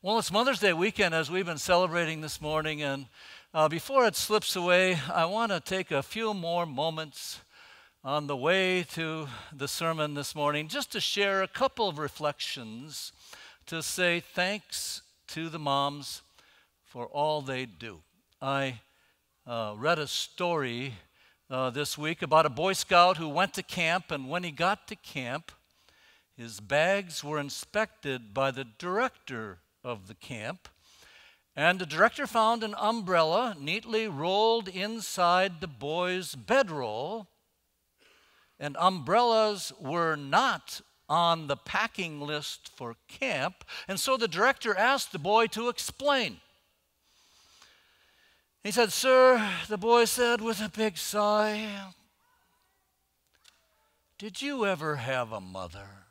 Well, it's Mother's Day weekend as we've been celebrating this morning, and before it slips away, I want to take a few more moments on the way to the sermon this morning just to share a couple of reflections to say thanks to the moms for all they do. I read a story this week about a Boy Scout who went to camp, and when he got to camp, his bags were inspected by the director of the camp, and the director found an umbrella neatly rolled inside the boy's bedroll, and umbrellas were not on the packing list for camp, and so the director asked the boy to explain. He said, "Sir," the boy said with a big sigh, "did you ever have a mother?"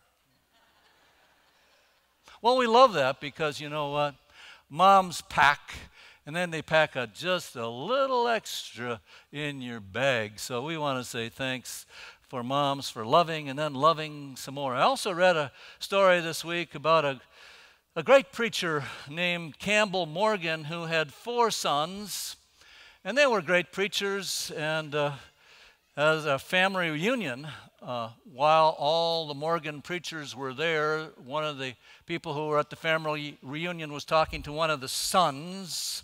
Well, we love that because you know what? Moms pack, and then they pack just a little extra in your bag. So we want to say thanks for moms for loving and then loving some more. I also read a story this week about a great preacher named Campbell Morgan who had 4 sons, and they were great preachers, and as a family reunion, while all the Morgan preachers were there, one of the people who were at the family reunion was talking to one of the sons,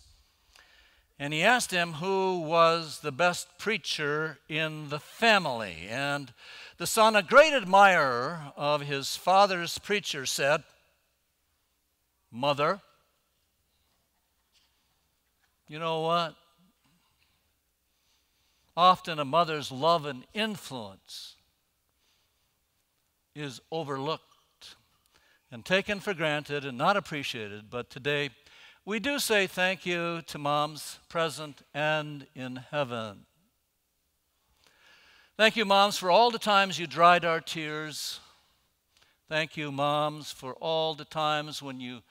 and he asked him who was the best preacher in the family. And the son, a great admirer of his father's preacher, said, "Mother." You know what? Often a mother's love and influence is overlooked and taken for granted and not appreciated. But today, we do say thank you to moms present and in heaven. Thank you, moms, for all the times you dried our tears. Thank you, moms, for all the times when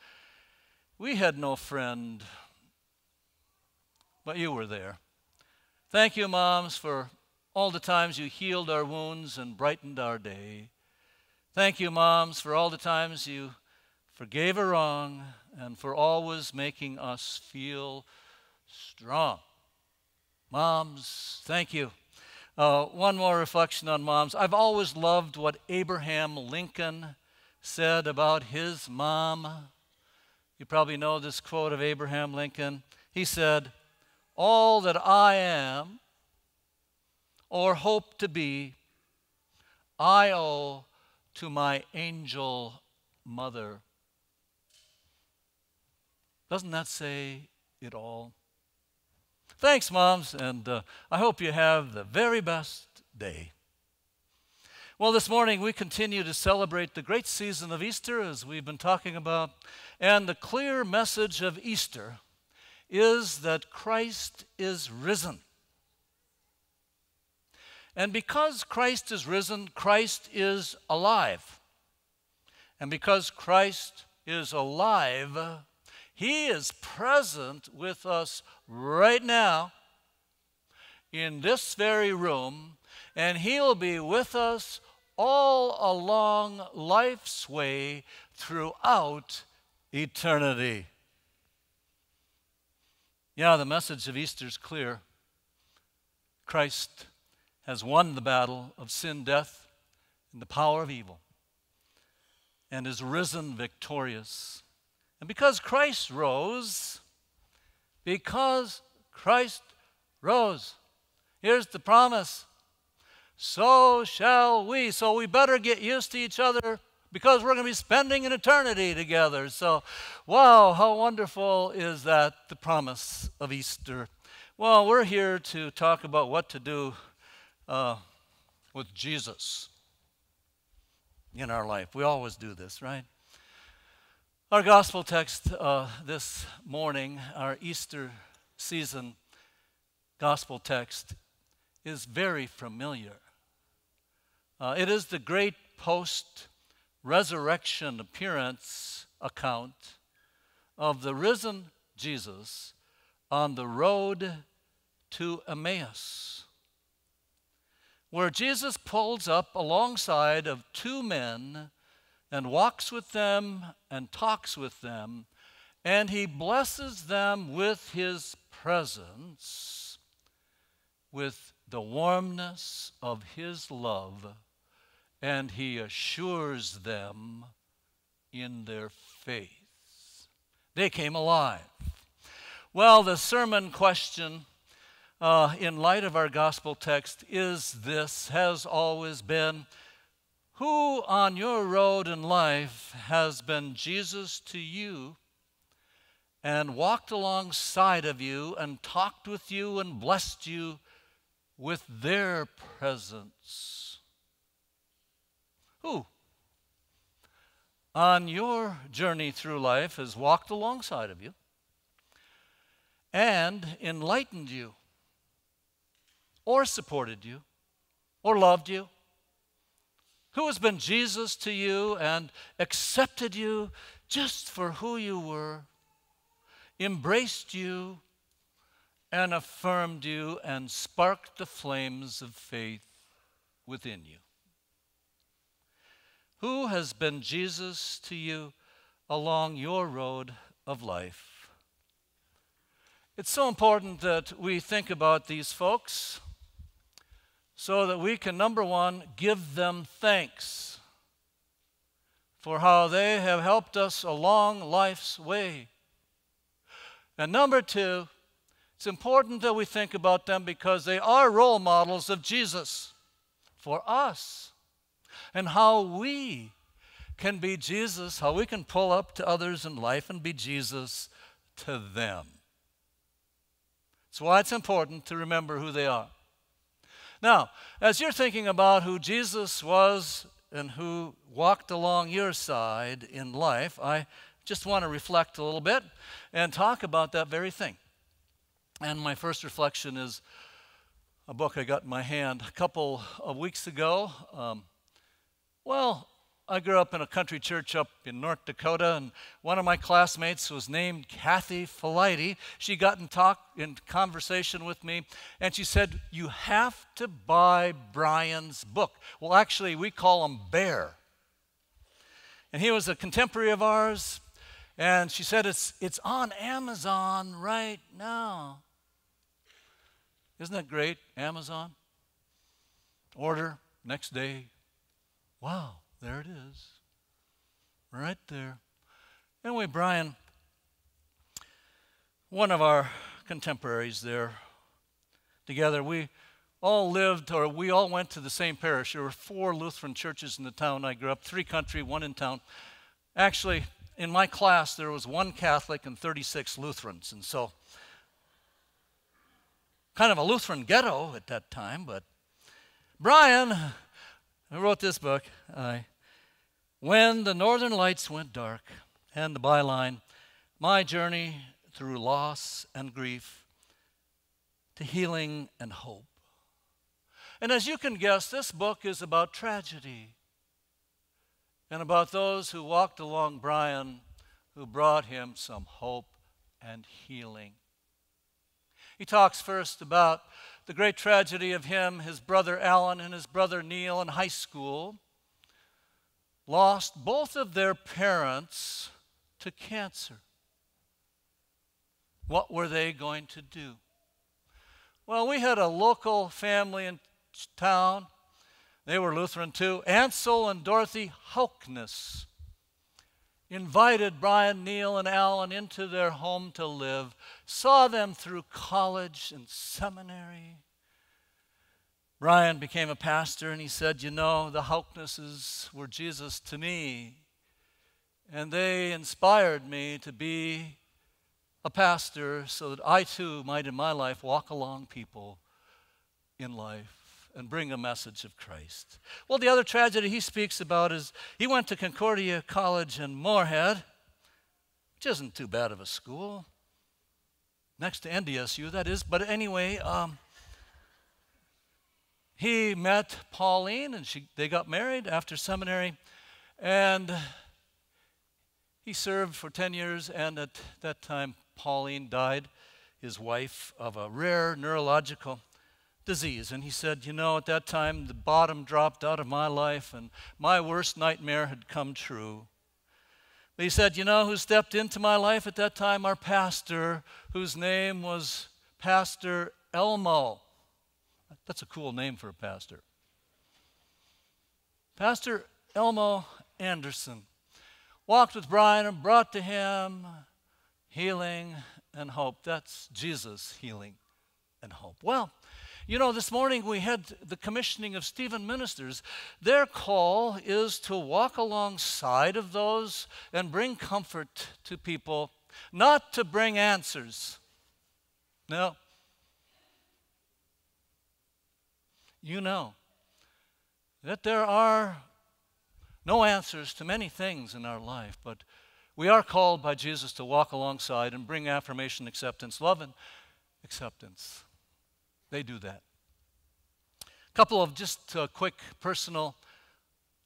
we had no friend, but you were there. Thank you, moms, for all the times you healed our wounds and brightened our day. Thank you, moms, for all the times you forgave a wrong and for always making us feel strong. Moms, thank you. One more reflection on moms. I've always loved what Abraham Lincoln said about his mom. You probably know this quote of Abraham Lincoln. He said, "All that I am or hope to be, I owe to my angel mother." Doesn't that say it all? Thanks, moms, and I hope you have the very best day. Well, this morning we continue to celebrate the great season of Easter, as we've been talking about, and the clear message of Easter is that Christ is risen. And because Christ is risen, Christ is alive. And because Christ is alive, He is present with us right now in this very room, and He'll be with us all along life's way throughout eternity. Yeah, the message of Easter is clear. Christ has won the battle of sin, death, and the power of evil, and is risen victorious. And because Christ rose, here's the promise, so shall we. So we better get used to each other, because we're going to be spending an eternity together. So, wow, how wonderful is that, the promise of Easter. Well, we're here to talk about what to do with Jesus in our life. We always do this, right? Our gospel text this morning, our Easter season gospel text, is very familiar. It is the great post-resurrection appearance account of the risen Jesus on the road to Emmaus, where Jesus pulls up alongside of 2 men and walks with them and talks with them and he blesses them with his presence, with the warmness of his love, and he assures them in their faith. They came alive. Well, the sermon question in light of our gospel text is this, has always been, who on your road in life has been Jesus to you and walked alongside of you and talked with you and blessed you with their presence? Who on your journey through life has walked alongside of you and enlightened you, or supported you, or loved you? Who has been Jesus to you and accepted you just for who you were, embraced you, and affirmed you, and sparked the flames of faith within you? Who has been Jesus to you along your road of life? It's so important that we think about these folks so that we can, number one, give them thanks for how they have helped us along life's way. And number two, it's important that we think about them because they are role models of Jesus for us, and how we can be Jesus, how we can pull up to others in life and be Jesus to them. That's why it's important to remember who they are. Now, as you're thinking about who Jesus was and who walked along your side in life, I just want to reflect a little bit and talk about that very thing. And my first reflection is a book I got in my hand a couple of weeks ago. I grew up in a country church up in North Dakota, and one of my classmates was named Kathy Felighty. She got in conversation with me, and she said, "You have to buy Brian's book." Well, actually, we call him Bear. And he was a contemporary of ours, and she said, it's on Amazon right now. Isn't that great, Amazon? Order, next day. Wow. There it is, right there. Anyway, Brian, one of our contemporaries there, together, we all went to the same parish. There were 4 Lutheran churches in the town I grew up, 3 country, 1 in town. Actually, in my class, there was 1 Catholic and 36 Lutherans, and so kind of a Lutheran ghetto at that time. But Brian, I wrote this book, When the Northern Lights Went Dark, and the byline, My Journey Through Loss and Grief to Healing and Hope. And as you can guess, this book is about tragedy and about those who walked along Brian, who brought him some hope and healing. He talks first about the great tragedy of him, his brother Alan, and his brother Neil in high school lost both of their parents to cancer. What were they going to do? Well, we had a local family in town. They were Lutheran too. Ansel and Dorothy Haukness invited Brian, Neil, and Alan into their home to live, saw them through college and seminary. Brian became a pastor, and he said, the Hauknesses were Jesus to me, and they inspired me to be a pastor so that I too might in my life walk along people in life and bring a message of Christ. Well, the other tragedy he speaks about is he went to Concordia College in Moorhead, which isn't too bad of a school, next to NDSU, that is. But anyway, he met Pauline, and they got married after seminary, and he served for 10 years, and at that time, Pauline died, his wife, of a rare neurological disease. And he said, at that time, the bottom dropped out of my life, and my worst nightmare had come true. He said, you know who stepped into my life at that time? Our pastor, whose name was Pastor Elmo. That's a cool name for a pastor. Pastor Elmo Anderson walked with Brian and brought to him healing and hope. That's Jesus' healing and hope. Well, you know, this morning we had the commissioning of Stephen ministers. Their call is to walk alongside of those and bring comfort to people, not to bring answers. No. You know that there are no answers to many things in our life, but we are called by Jesus to walk alongside and bring affirmation, acceptance, love, and acceptance. They do that. A couple of just quick personal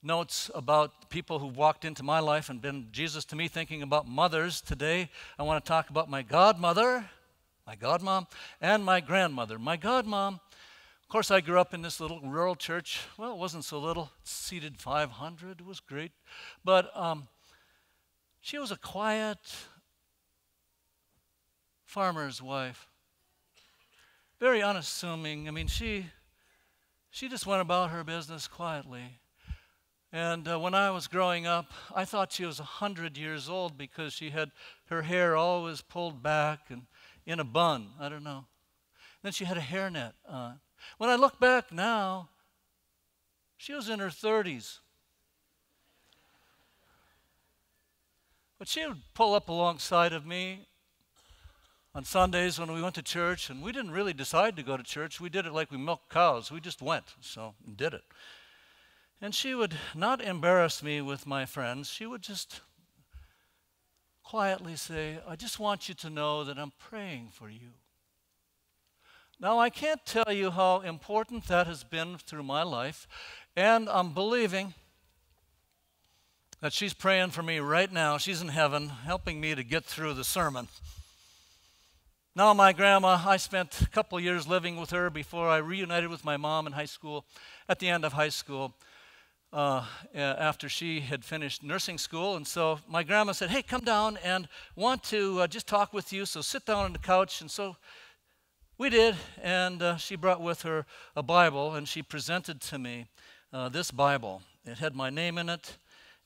notes about people who walked into my life and been Jesus to me. Thinking about mothers today, I want to talk about my godmother, my godmom, and my grandmother. My godmom, of course, I grew up in this little rural church. Well, it wasn't so little. It seated 500. It was great. But she was a quiet farmer's wife. Very unassuming. I mean, she just went about her business quietly. And when I was growing up, I thought she was 100 years old because she had her hair always pulled back and in a bun. I don't know. Then she had a hairnet on. When I look back now, she was in her 30s. But she would pull up alongside of me on Sundays when we went to church, and we didn't really decide to go to church. We did it like we milked cows. We just went, and did it. And she would not embarrass me with my friends. She would just quietly say, I just want you to know that I'm praying for you. Now, I can't tell you how important that has been through my life, and I'm believing that she's praying for me right now. She's in heaven, helping me to get through the sermon. Now, my grandma, I spent a couple years living with her before I reunited with my mom in high school, at the end of high school, after she had finished nursing school. And so my grandma said, hey, come down and want to just talk with you, so sit down on the couch. And so we did, and she brought with her a Bible, and she presented to me this Bible. It had my name in it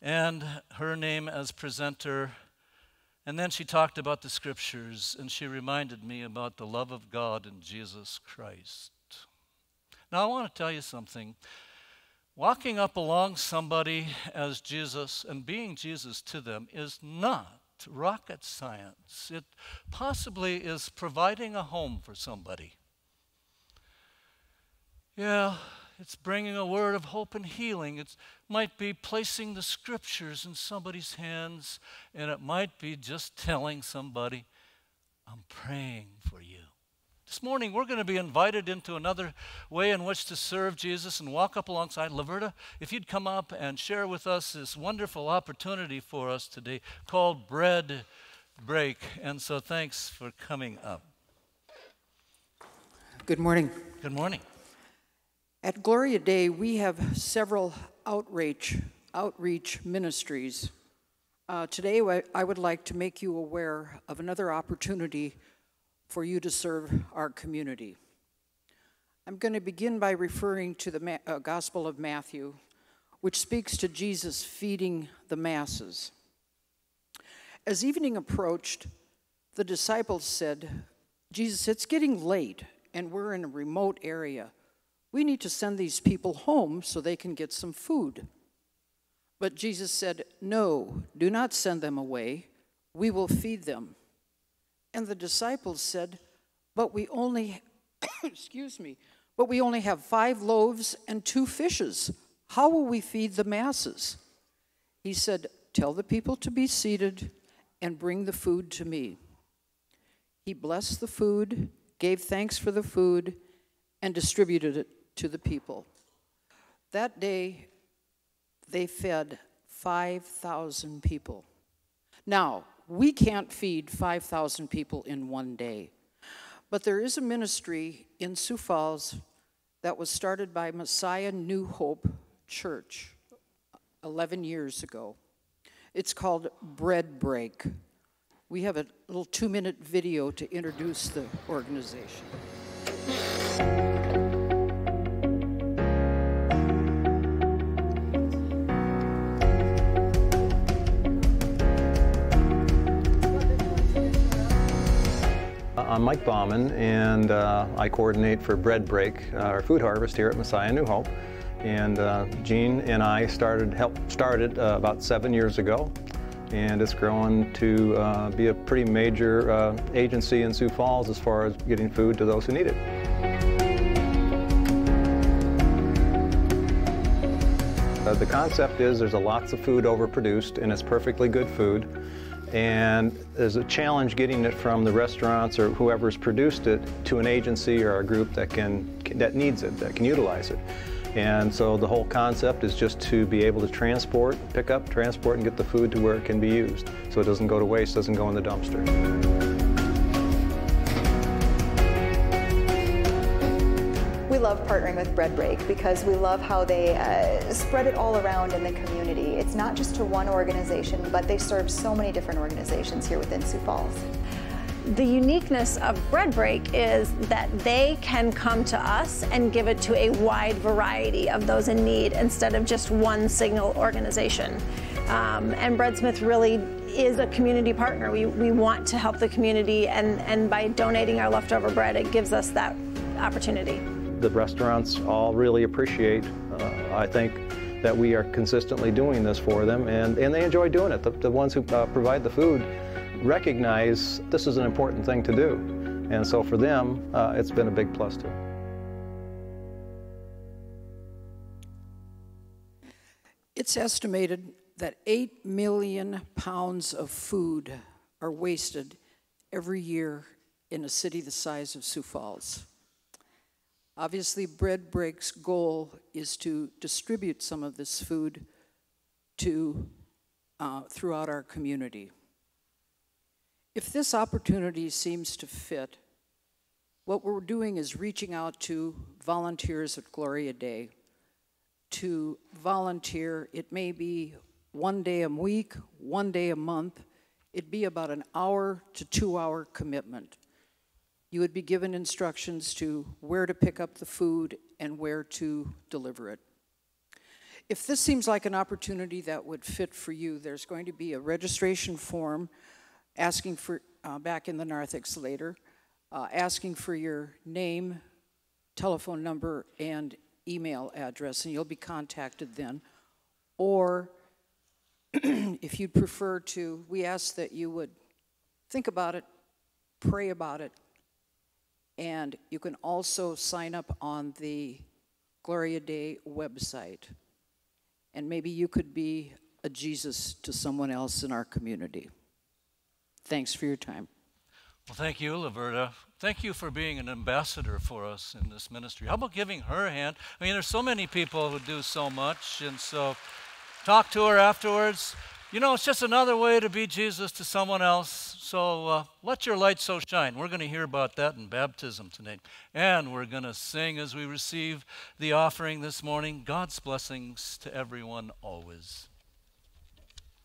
and her name as presenter. And then she talked about the scriptures, and she reminded me about the love of God in Jesus Christ. Now, I want to tell you something. Walking up along somebody as Jesus and being Jesus to them is not rocket science. It possibly is providing a home for somebody. Yeah, it's bringing a word of hope and healing. It might be placing the scriptures in somebody's hands, and it might be just telling somebody, I'm praying for you. This morning, we're going to be invited into another way in which to serve Jesus and walk up alongside. LaVerta, if you'd come up and share with us this wonderful opportunity for us today called Bread Break. And so thanks for coming up. Good morning. Good morning. At Gloria Day, we have several outreach ministries. Today, I would like to make you aware of another opportunity for you to serve our community. I'm going to begin by referring to the Gospel of Matthew, which speaks to Jesus feeding the masses. As evening approached, the disciples said, Jesus, it's getting late, and we're in a remote area. We need to send these people home so they can get some food. But Jesus said, no, do not send them away. We will feed them. And the disciples said, but we only, but we only have 5 loaves and 2 fishes. How will we feed the masses? He said, tell the people to be seated and bring the food to me. He blessed the food, gave thanks for the food, and distributed it to the people. That day, they fed 5,000 people. Now, we can't feed 5,000 people in one day, but there is a ministry in Sioux Falls that was started by Messiah New Hope Church 11 years ago. It's called Bread Break. We have a little 2-minute video to introduce the organization. I'm Mike Bauman, and I coordinate for Bread Break, our food harvest here at Messiah New Hope. And Jean and I helped start it about 7 years ago, and it's grown to be a pretty major agency in Sioux Falls as far as getting food to those who need it. The concept is there's lots of food overproduced, and it's perfectly good food. And there's a challenge getting it from the restaurants or whoever's produced it to an agency or a group that needs it, that can utilize it. And so the whole concept is just to be able to pick up, transport, and get the food to where it can be used, so it doesn't go to waste, doesn't go in the dumpster. We love partnering with Bread Break because we love how they spread it all around in the community. It's not just to one organization, but they serve so many different organizations here within Sioux Falls. The uniqueness of Bread Break is that they can come to us and give it to a wide variety of those in need instead of just one single organization. And Breadsmith really is a community partner. We want to help the community, and by donating our leftover bread, it gives us that opportunity. The restaurants all really appreciate, I think, that we are consistently doing this for them, and they enjoy doing it. The ones who provide the food recognize this is an important thing to do, and so for them, it's been a big plus too. It's estimated that 8 million pounds of food are wasted every year in a city the size of Sioux Falls. Obviously, Bread Break's goal is to distribute some of this food throughout our community. If this opportunity seems to fit, what we're doing is reaching out to volunteers at Gloria Day to volunteer. It may be 1 day a week, 1 day a month. It'd be about an hour to 2-hour commitment. You would be given instructions to where to pick up the food and where to deliver it. If this seems like an opportunity that would fit for you, there's going to be a registration form asking for, back in the narthex later, asking for your name, telephone number, and email address, and you'll be contacted then. Or if you'd prefer to, we ask that you would think about it, pray about it, and you can also sign up on the Gloria Day website. And maybe you could be a Jesus to someone else in our community. Thanks for your time. Well, thank you, LaVerta. Thank you for being an ambassador for us in this ministry. How about giving her a hand? I mean, there's so many people who do so much, and so talk to her afterwards. You know, it's just another way to be Jesus to someone else. So let your light so shine. We're going to hear about that in baptism tonight. And we're going to sing as we receive the offering this morning. God's blessings to everyone always.